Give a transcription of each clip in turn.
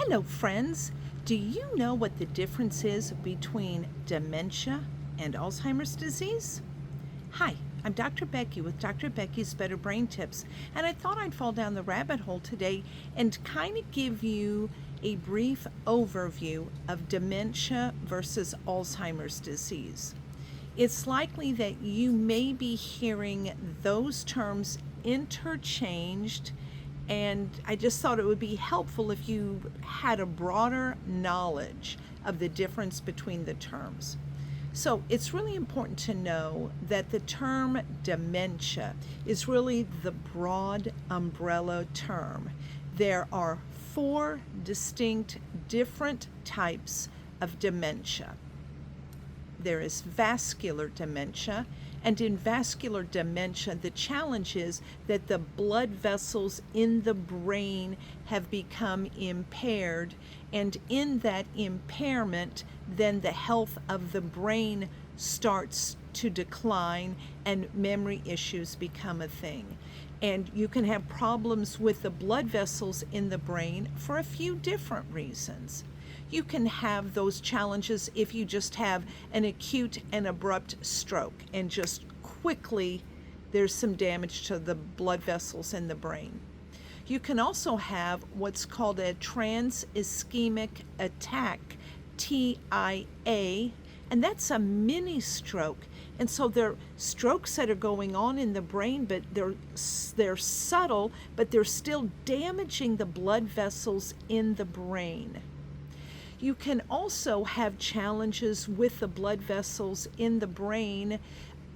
Hello, friends. Do you know what the difference is between dementia and Alzheimer's disease? Hi, I'm Dr. Becky with Dr. Becky's Better Brain Tips, and I thought I'd fall down the rabbit hole today and kind of give you a brief overview of dementia versus Alzheimer's disease. It's likely that you may be hearing those terms interchanged, and I just thought it would be helpful if you had a broader knowledge of the difference between the terms. So it's really important to know that the term dementia is really the broad umbrella term. There are four distinct different types of dementia. There is vascular dementia, and in vascular dementia, the challenge is that the blood vessels in the brain have become impaired, and in that impairment, then the health of the brain starts to decline and memory issues become a thing. And you can have problems with the blood vessels in the brain for a few different reasons. You can have those challenges if you just have an acute and abrupt stroke and just quickly there's some damage to the blood vessels in the brain. You can also have what's called a trans-ischemic attack, TIA, and that's a mini stroke. And so they're strokes that are going on in the brain, but they're subtle, but they're still damaging the blood vessels in the brain. You can also have challenges with the blood vessels in the brain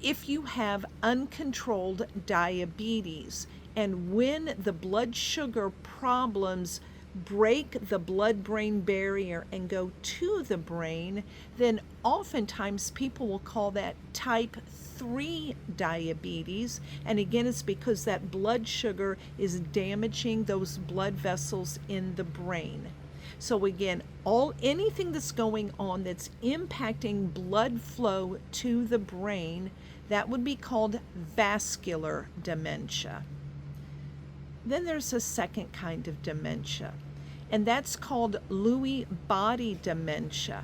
if you have uncontrolled diabetes. And when the blood sugar problems break the blood-brain barrier and go to the brain, then oftentimes people will call that type 3 diabetes. And again, it's because that blood sugar is damaging those blood vessels in the brain. So again, anything that's going on that's impacting blood flow to the brain, that would be called vascular dementia. Then there's a second kind of dementia, and that's called Lewy body dementia.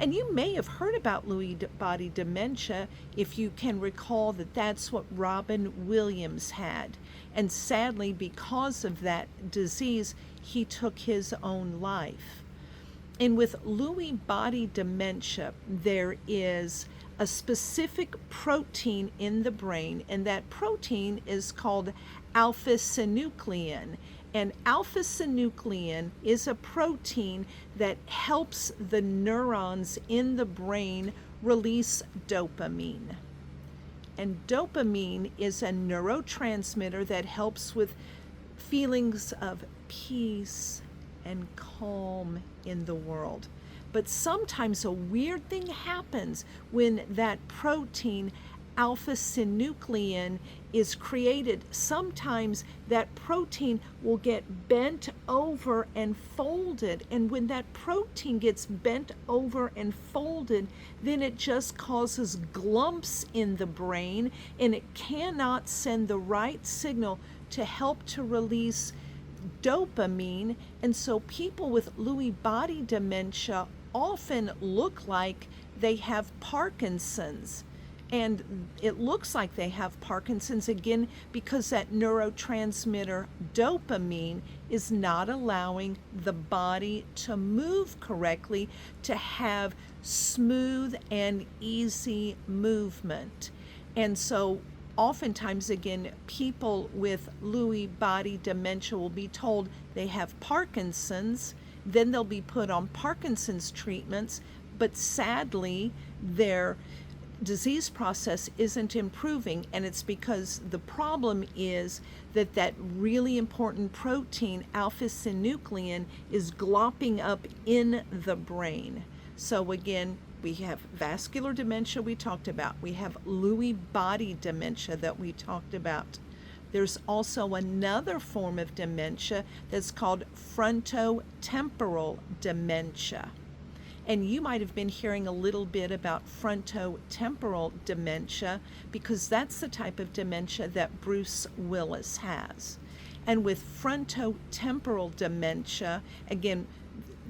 And you may have heard about Lewy body dementia if you can recall that that's what Robin Williams had. And sadly, because of that disease, he took his own life. And with Lewy body dementia, there is a specific protein in the brain, and that protein is called alpha-synuclein. And alpha-synuclein is a protein that helps the neurons in the brain release dopamine. And dopamine is a neurotransmitter that helps with feelings of peace and calm in the world. But sometimes a weird thing happens when that protein alpha-synuclein is created. Sometimes that protein will get bent over and folded, and when that protein gets bent over and folded, then it just causes glumps in the brain, and it cannot send the right signal to help to release dopamine. And so people with Lewy body dementia often look like they have Parkinson's. And it looks like they have Parkinson's again because that neurotransmitter dopamine is not allowing the body to move correctly, to have smooth and easy movement. And so oftentimes, again, people with Lewy body dementia will be told they have Parkinson's, then they'll be put on Parkinson's treatments, but sadly, their disease process isn't improving, and it's because the problem is that that really important protein, alpha-synuclein, is glopping up in the brain. So again, we have vascular dementia we talked about. We have Lewy body dementia that we talked about. There's also another form of dementia that's called frontotemporal dementia. And you might have been hearing a little bit about frontotemporal dementia because that's the type of dementia that Bruce Willis has. And with frontotemporal dementia, again,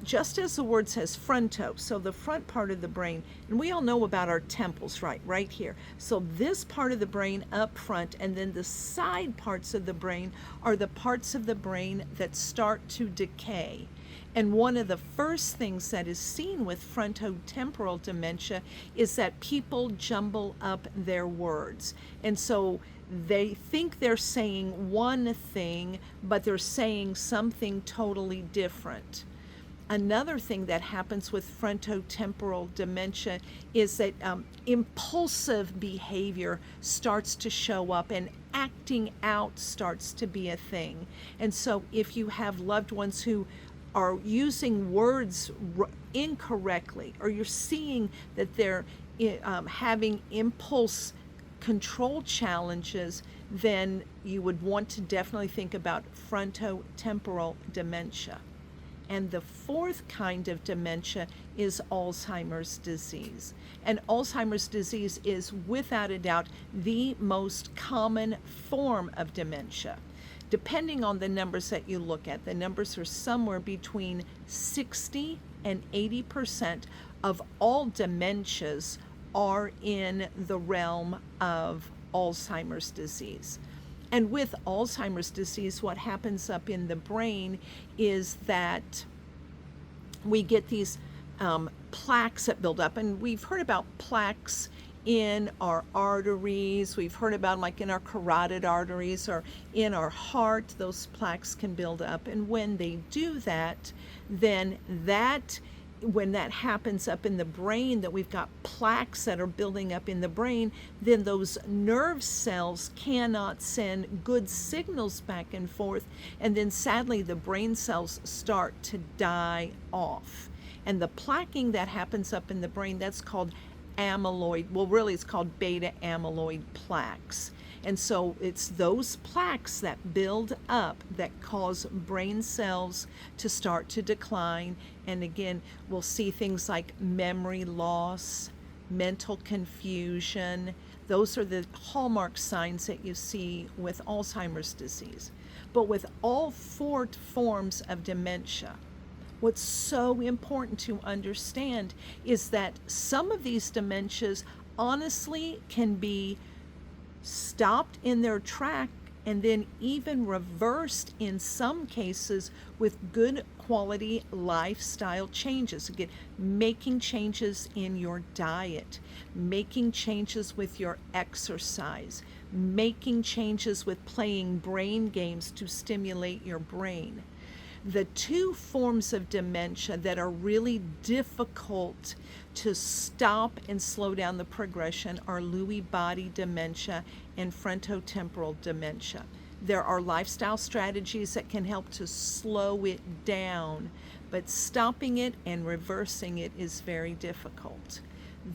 just as the word says fronto, so the front part of the brain, and we all know about our temples, right here. So this part of the brain up front, and then the side parts of the brain are the parts of the brain that start to decay. And one of the first things that is seen with frontotemporal dementia is that people jumble up their words. And so they think they're saying one thing, but they're saying something totally different. Another thing that happens with frontotemporal dementia is that impulsive behavior starts to show up, and acting out starts to be a thing. And so if you have loved ones who are using words incorrectly, or you're seeing that they're having impulse control challenges, then you would want to definitely think about frontotemporal dementia. And the fourth kind of dementia is Alzheimer's disease. And Alzheimer's disease is, without a doubt, the most common form of dementia. Depending on the numbers that you look at, the numbers are somewhere between 60 and 80% of all dementias are in the realm of Alzheimer's disease. And with Alzheimer's disease, what happens up in the brain is that we get these plaques that build up. And we've heard about plaques in our arteries. We've heard about them like in our carotid arteries or in our heart. Those plaques can build up. And when they do that, then when that happens up in the brain, that we've got plaques that are building up in the brain, then those nerve cells cannot send good signals back and forth, and then sadly the brain cells start to die off. And the plaquing that happens up in the brain, that's called amyloid, well really it's called beta amyloid plaques. And so it's those plaques that build up that cause brain cells to start to decline. And again, we'll see things like memory loss, mental confusion. Those are the hallmark signs that you see with Alzheimer's disease. But with all four forms of dementia, what's so important to understand is that some of these dementias honestly can be stopped in their track and then even reversed in some cases with good quality lifestyle changes. Again, making changes in your diet, making changes with your exercise, making changes with playing brain games to stimulate your brain. The two forms of dementia that are really difficult to stop and slow down the progression are Lewy body dementia and frontotemporal dementia. There are lifestyle strategies that can help to slow it down, but stopping it and reversing it is very difficult.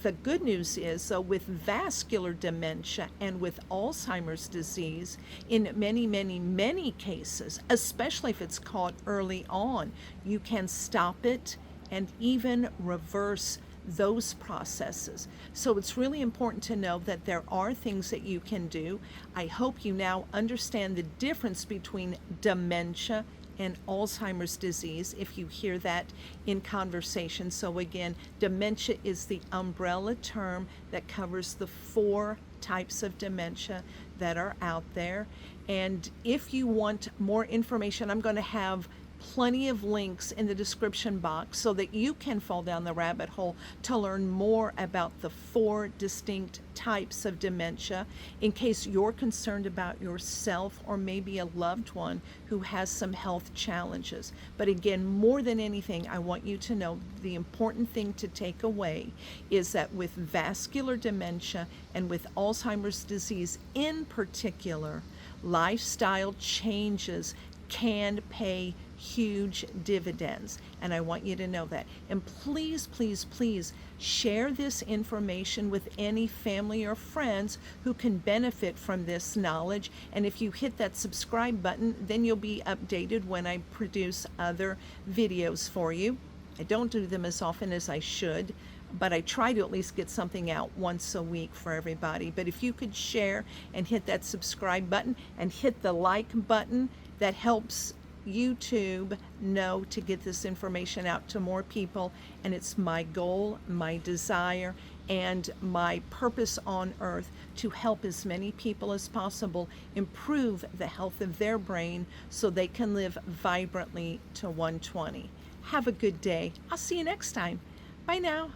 The good news is, though, with vascular dementia and with Alzheimer's disease, in many, many, many cases, especially if it's caught early on, you can stop it and even reverse those processes. So it's really important to know that there are things that you can do. I hope you now understand the difference between dementia and Alzheimer's disease, if you hear that in conversation. So again, dementia is the umbrella term that covers the four types of dementia that are out there. And if you want more information, I'm going to have plenty of links in the description box so that you can fall down the rabbit hole to learn more about the four distinct types of dementia in case you're concerned about yourself or maybe a loved one who has some health challenges. But again, more than anything, I want you to know the important thing to take away is that with vascular dementia and with Alzheimer's disease in particular, lifestyle changes can pay huge dividends, and I want you to know that. And please, please, please share this information with any family or friends who can benefit from this knowledge. And if you hit that subscribe button, then you'll be updated when I produce other videos for you. I don't do them as often as I should, but I try to at least get something out once a week for everybody. But if you could share and hit that subscribe button and hit the like button, that helps YouTube know to get this information out to more people, and it's my goal, my desire, and my purpose on earth to help as many people as possible improve the health of their brain so they can live vibrantly to 120. Have a good day. I'll see you next time. Bye now.